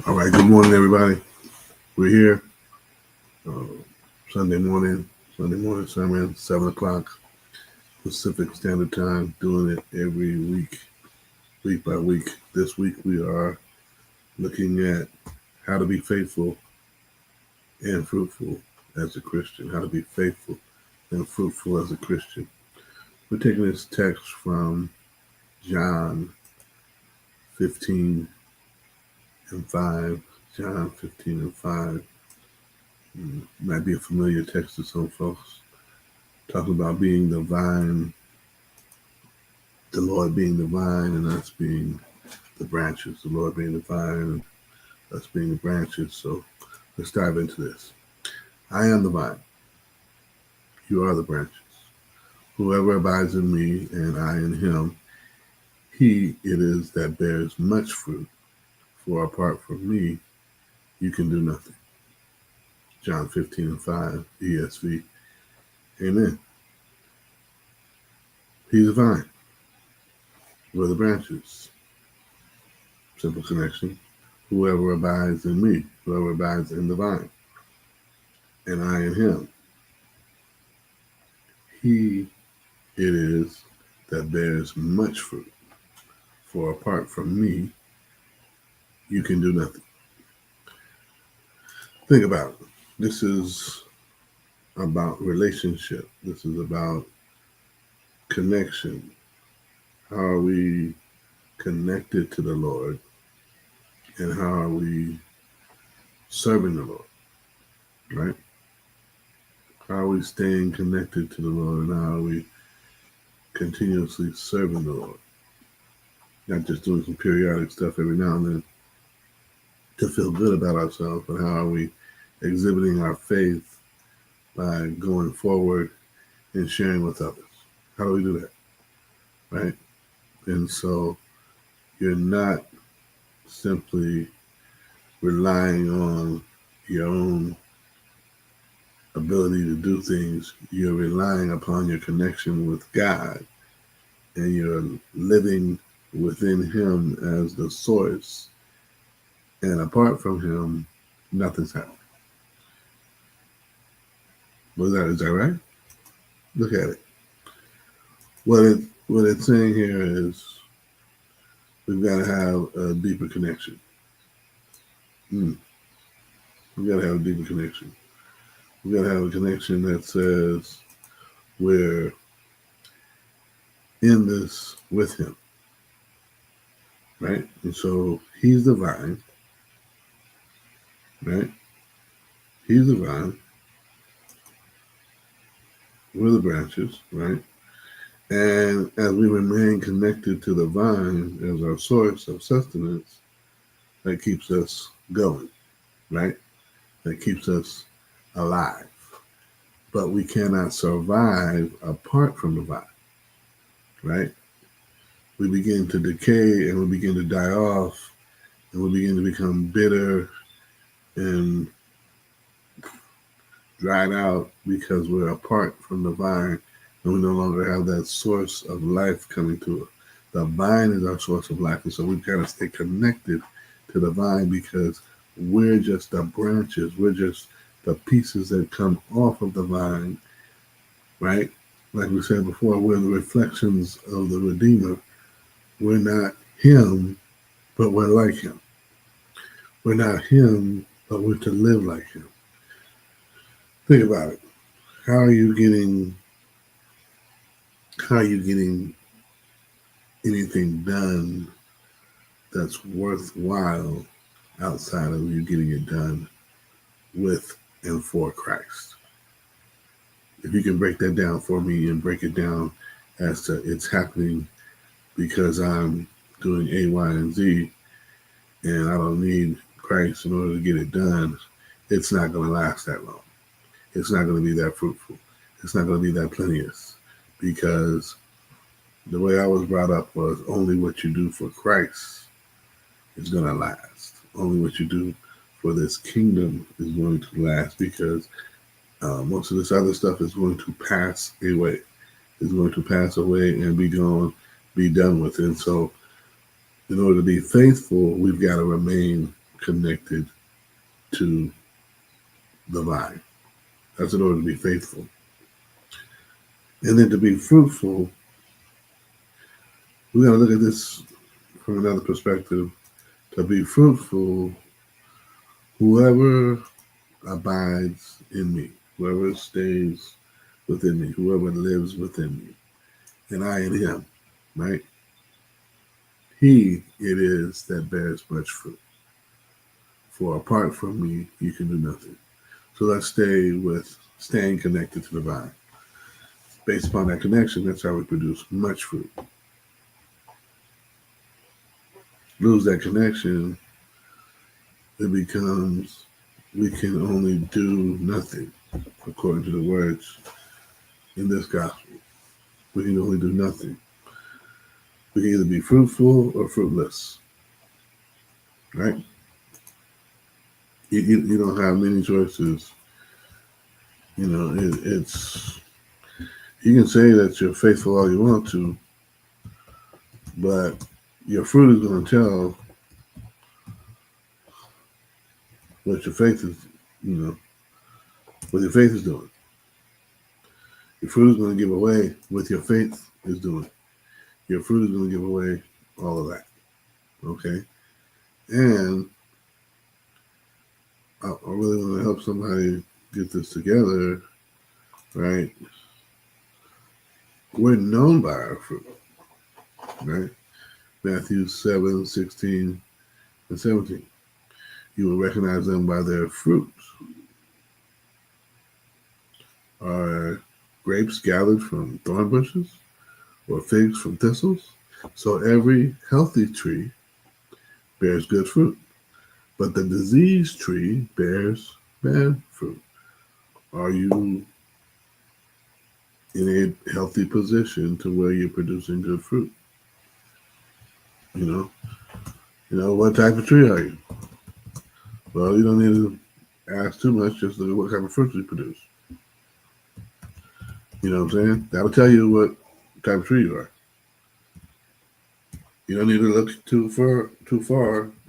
All right, good morning, everybody. We're here uh, Sunday morning, sermon, 7 o'clock Pacific Standard Time, doing it every week, week by week. This week we are looking at how to be faithful and fruitful as a Christian, how to be faithful and fruitful as a Christian. We're taking this text from John 15 and 5. John 15 and 5. Might be a familiar text to some folks. Talking about being the vine, the Lord being the vine and us being the branches. The Lord being the vine and us being the branches. So let's dive into this. I am the vine. You are the branches. Whoever abides in me and I in him, he it is that bears much fruit. For apart from me, you can do nothing. John 15 and 5, ESV. Amen. He's the vine. We're the branches. Simple connection. Whoever abides in me, whoever abides in the vine, and I in him, he it is that bears much fruit. For apart from me, you can do nothing. Think about it. This is about relationship. This is about connection. How are we connected to the Lord? And how are we serving the Lord? Right? How are we staying connected to the Lord? And how are we continuously serving the Lord? Not just doing some periodic stuff every now and then to feel good about ourselves, but how are we exhibiting our faith by going forward and sharing with others? How do we do that? Right? And so you're not simply relying on your own ability to do things. You're relying upon your connection with God, and you're living within him as the source. And apart from him, nothing's happening. Is that right? Look at it. What it's saying here is we've got to have a deeper connection. We've got to have a deeper connection. We've got to have a connection that says we're in this with him. Right? And so he's the vine. Right? He's the vine. We're the branches. Right? And as we remain connected to the vine as our source of sustenance, that keeps us going, right? That keeps us alive. But we cannot survive apart from the vine, right? We begin to decay and we begin to die off and we begin to become bitter and dried out because we're apart from the vine and we no longer have that source of life coming to us. The vine is our source of life, and so we've got to stay connected to the vine because we're just the branches. We're just the pieces that come off of the vine, right? Like we said before, we're the reflections of the Redeemer. We're not him, but we're like him. We're not him, but we're to live like him. Think about it. How are you getting anything done that's worthwhile outside of you getting it done with and for Christ? If you can break that down for me and break it down as to it's happening because I'm doing A, Y, and Z, and I don't need Christ in order to get it done, it's not going to last that long. It's not going to be that fruitful. It's not going to be that plenteous, because the way I was brought up was only what you do for Christ is going to last. Only what you do for this kingdom is going to last, because most of this other stuff is going to pass away. It's going to pass away and be gone, be done with. And so in order to be faithful, we've got to remain connected to the vine. That's in order to be faithful. And then to be fruitful, we got to look at this from another perspective. To be fruitful, whoever abides in me, whoever stays within me, whoever lives within me, and I in him, right? He it is that bears much fruit. For apart from me, you can do nothing. So let's stay with staying connected to the vine. Based upon that connection, that's how we produce much fruit. Lose that connection, it becomes we can only do nothing, according to the words in this gospel. We can only do nothing. We can either be fruitful or fruitless, right? You don't have many choices. You know, it's you can say that you're faithful all you want to, but your fruit is going to tell what your faith is, you know, what your faith is doing. Your fruit is going to give away what your faith is doing. Your fruit is going to give away all of that. Okay? And I really want to help somebody get this together, right? We're known by our fruit, right? Matthew 7:16-17. You will recognize them by their fruits. Are grapes gathered from thorn bushes or figs from thistles? So every healthy tree bears good fruit, but the diseased tree bears bad fruit. Are you in a healthy position to where you're producing good fruit? You know, what type of tree are you? Well, you don't need to ask too much, just look at what kind of fruit you produce. You know what I'm saying? That'll tell you what type of tree you are. You don't need to look too far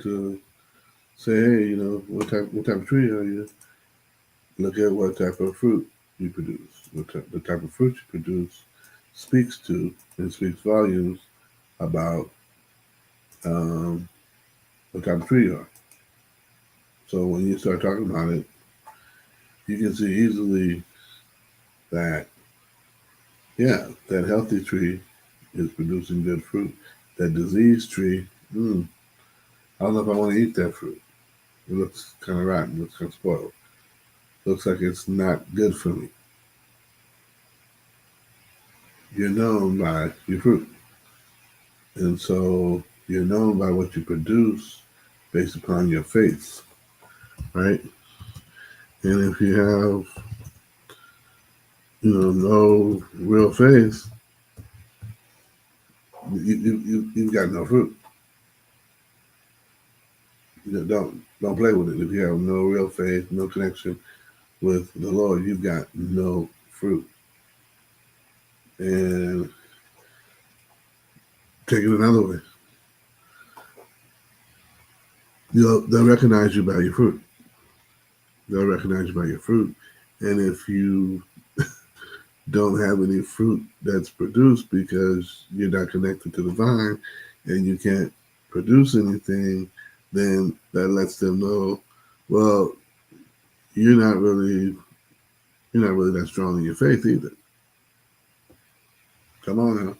to say, hey, you know, what type of tree are you? Look at what type of fruit you produce. The type of fruit you produce speaks to and speaks volumes about what type of tree you are. So when you start talking about it, you can see easily that, yeah, that healthy tree is producing good fruit. That diseased tree, I don't know if I want to eat that fruit. It looks kind of rotten. It looks kind of spoiled. Looks like it's not good for me. You're known by your fruit. And so you're known by what you produce based upon your faith, right? And if you have, no real faith, you've got no fruit. Don't play with it. If you have no real faith, no connection with the Lord, you've got no fruit. And take it another way. They'll recognize you by your fruit. They'll recognize you by your fruit. And if you don't have any fruit that's produced because you're not connected to the vine and you can't produce anything, then that lets them know, well, you're not really that strong in your faith either. Come on now.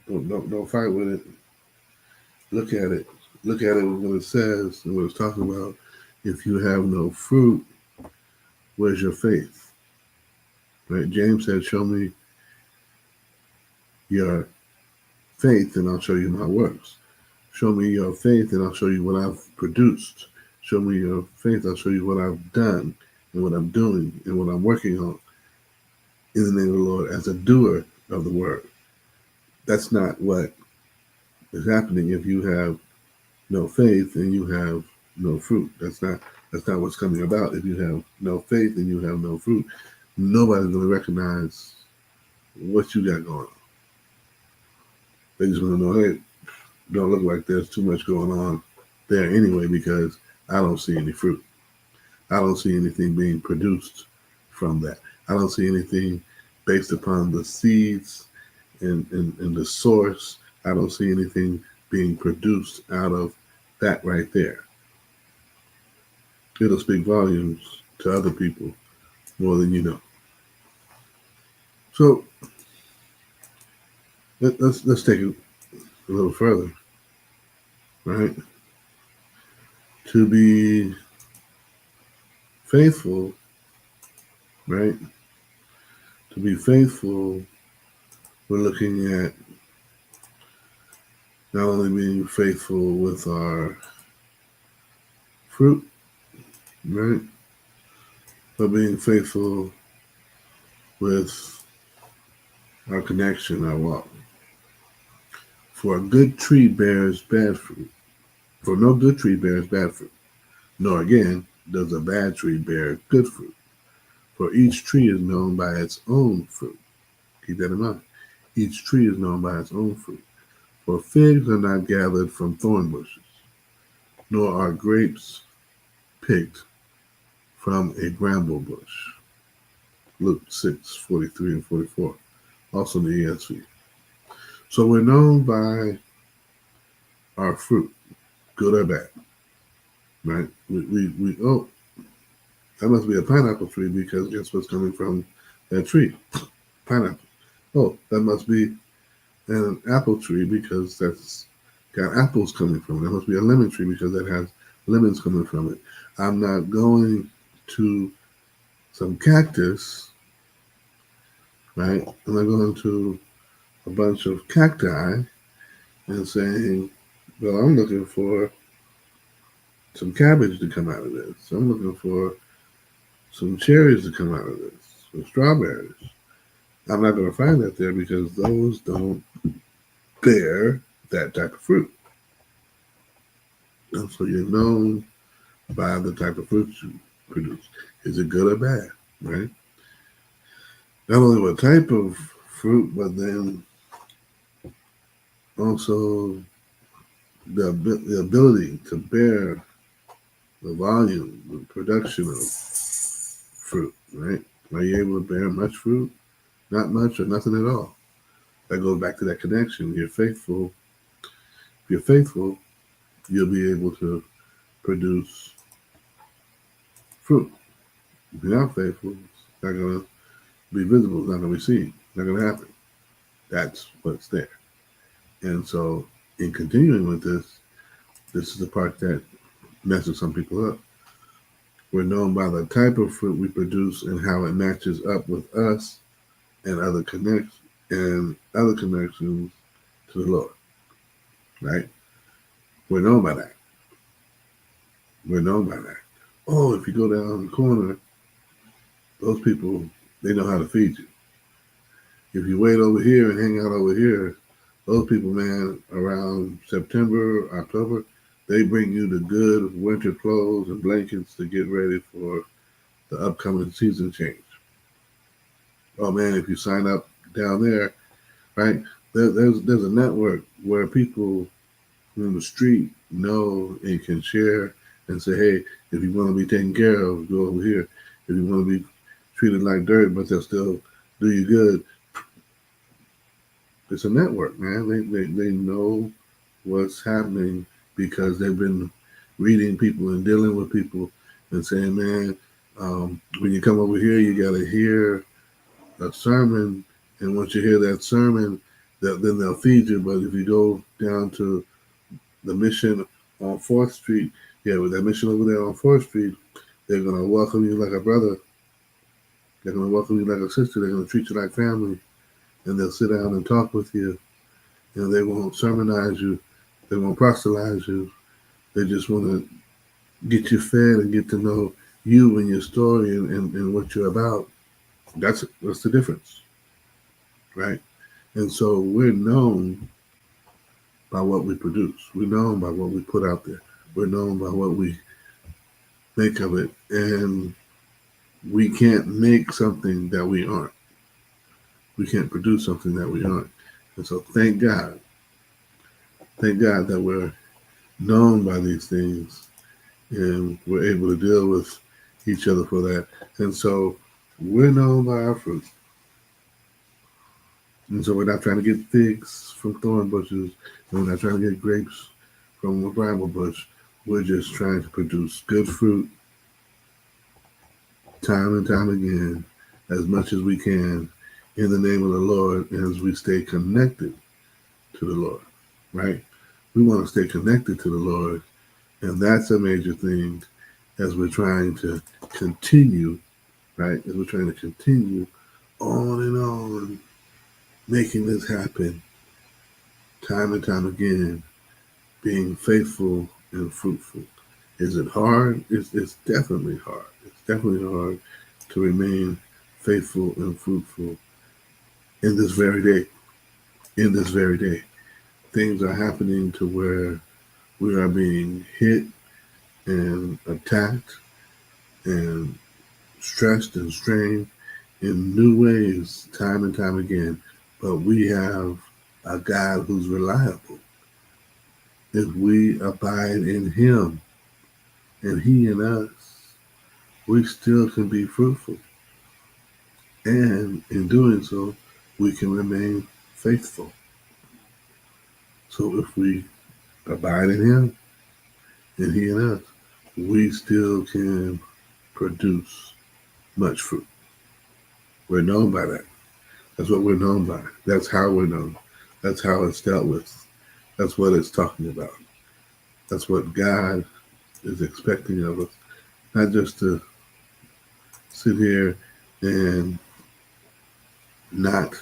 Don't fight with it. Look at it. Look at it what it says and what it's talking about. If you have no fruit, where's your faith? Right? James said, show me your faith and I'll show you my works. Show me your faith and I'll show you what I've produced. Show me your faith, I'll show you what I've done and what I'm doing and what I'm working on in the name of the Lord as a doer of the word. That's not what is happening if you have no faith and you have no fruit. That's not what's coming about. If you have no faith and you have no fruit, nobody's going to recognize what you got going on. They just want to know, hey, don't look like there's too much going on there anyway because I don't see any fruit. I don't see anything being produced from that. I don't see anything based upon the seeds and the source. I don't see anything being produced out of that right there. It'll speak volumes to other people more than you know. So let's take it a little further, right? To be faithful, right? To be faithful, we're looking at not only being faithful with our fruit, right? But being faithful with our connection, our walk. For a good tree bears bad fruit. For no good tree bears bad fruit. Nor again does a bad tree bear good fruit. For each tree is known by its own fruit. Keep that in mind. Each tree is known by its own fruit. For figs are not gathered from thorn bushes, nor are grapes picked from a bramble bush. Luke 6:43 and 44. Also in the ESV. So we're known by our fruit, good or bad, right? Oh, that must be a pineapple tree because guess what's coming from that tree? Pineapple. Oh, that must be an apple tree because that's got apples coming from it. That must be a lemon tree because that has lemons coming from it. I'm not going to some cactus, right? I'm not going to a bunch of cacti and saying, well, I'm looking for some cabbage to come out of this. I'm looking for some cherries to come out of this, some strawberries. I'm not going to find that there because those don't bear that type of fruit. And so you're known by the type of fruit you produce. Is it good or bad, right? Not only what type of fruit, but then also the ability to bear the volume, the production of fruit, right? Are you able to bear much fruit? Not much or nothing at all. That goes back to that connection. You're faithful. If you're faithful, you'll be able to produce fruit. If you're not faithful, it's not going to be visible. It's not going to be seen. It's not going to happen. That's what's there. And so, in continuing with this is the part that messes some people up. We're known by the type of fruit we produce and how it matches up with us and other connections to the Lord. Right? We're known by that. We're known by that. Oh, if you go down the corner, those people, they know how to feed you. If you wait over here and hang out over here, those people, man, around September, October, they bring you the good winter clothes and blankets to get ready for the upcoming season change. Oh man, if you sign up down there, right? There's a network where people on the street know and can share and say, hey, if you want to be taken care of, go over here. If you want to be treated like dirt, but they'll still do you good, it's a network, man. They know what's happening because they've been reading people and dealing with people and saying, man, when you come over here, you got to hear a sermon. And once you hear that sermon, then they'll feed you. But if you go down to the mission on 4th Street, yeah, with that mission over there on 4th Street, they're going to welcome you like a brother. They're going to welcome you like a sister. They're going to treat you like family. And they'll sit down and talk with you. And they won't sermonize you. They won't proselytize you. They just want to get you fed and get to know you and your story and what you're about. That's the difference, right? And so we're known by what we produce. We're known by what we put out there. We're known by what we make of it. And we can't make something that we aren't. We can't produce something that we aren't. And so thank God that we're known by these things, and we're able to deal with each other for that. And so we're known by our fruit. And so we're not trying to get figs from thorn bushes, and we're not trying to get grapes from a bramble bush. We're just trying to produce good fruit time and time again, as much as we can, in the name of the Lord, as we stay connected to the Lord, right? We want to stay connected to the Lord, and that's a major thing as we're trying to continue, right? As we're trying to continue on and on, making this happen time and time again, being faithful and fruitful. Is it hard? It's definitely hard. It's definitely hard to remain faithful and fruitful in this very day. In this very day, things are happening to where we are being hit and attacked and stressed and strained in new ways time and time again. But we have a God who's reliable. If we abide in Him and He in us, we still can be fruitful. And in doing so, we can remain faithful. So if we abide in Him and He in us, we still can produce much fruit. We're known by that. That's what we're known by. That's how we're known. That's how it's dealt with. That's what it's talking about. That's what God is expecting of us. Not just to sit here and not,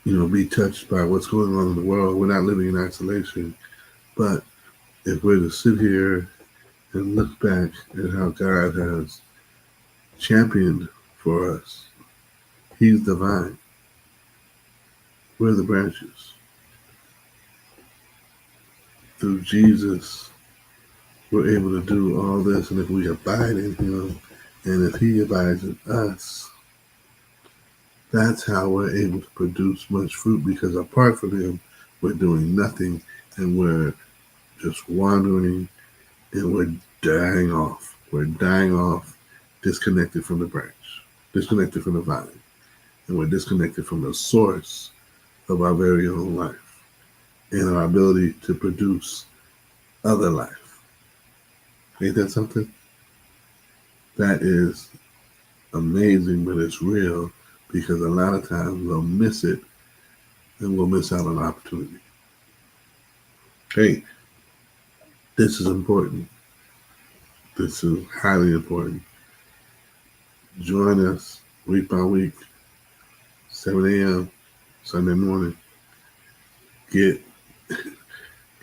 be touched by what's going on in the world. We're not living in isolation. But if we're to sit here and look back at how God has championed for us, He's the vine. We're the branches. Through Jesus, we're able to do all this. And if we abide in Him, and if He abides in us, that's how we're able to produce much fruit, because apart from Him, we're doing nothing, and we're just wandering, and we're dying off. We're dying off, disconnected from the branch, disconnected from the vine, and we're disconnected from the source of our very own life and our ability to produce other life. Ain't that something? That is amazing, but it's real, because a lot of times we'll miss it and we'll miss out on opportunity. Hey, this is important. This is highly important. Join us week by week, 7 a.m. Sunday morning. Get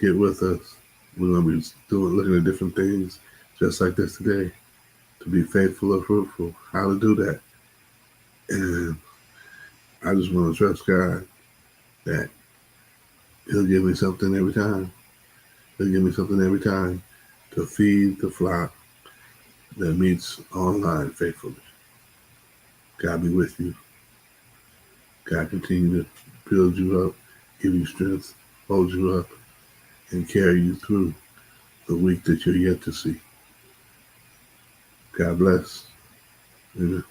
with us. We're going to be looking at different things just like this today, to be faithful or fruitful, how to do that. And I just want to trust God that He'll give me something every time. He'll give me something every time to feed the flock that meets online faithfully. God be with you. God continue to build you up, give you strength, hold you up, and carry you through the week that you're yet to see. God bless. Amen.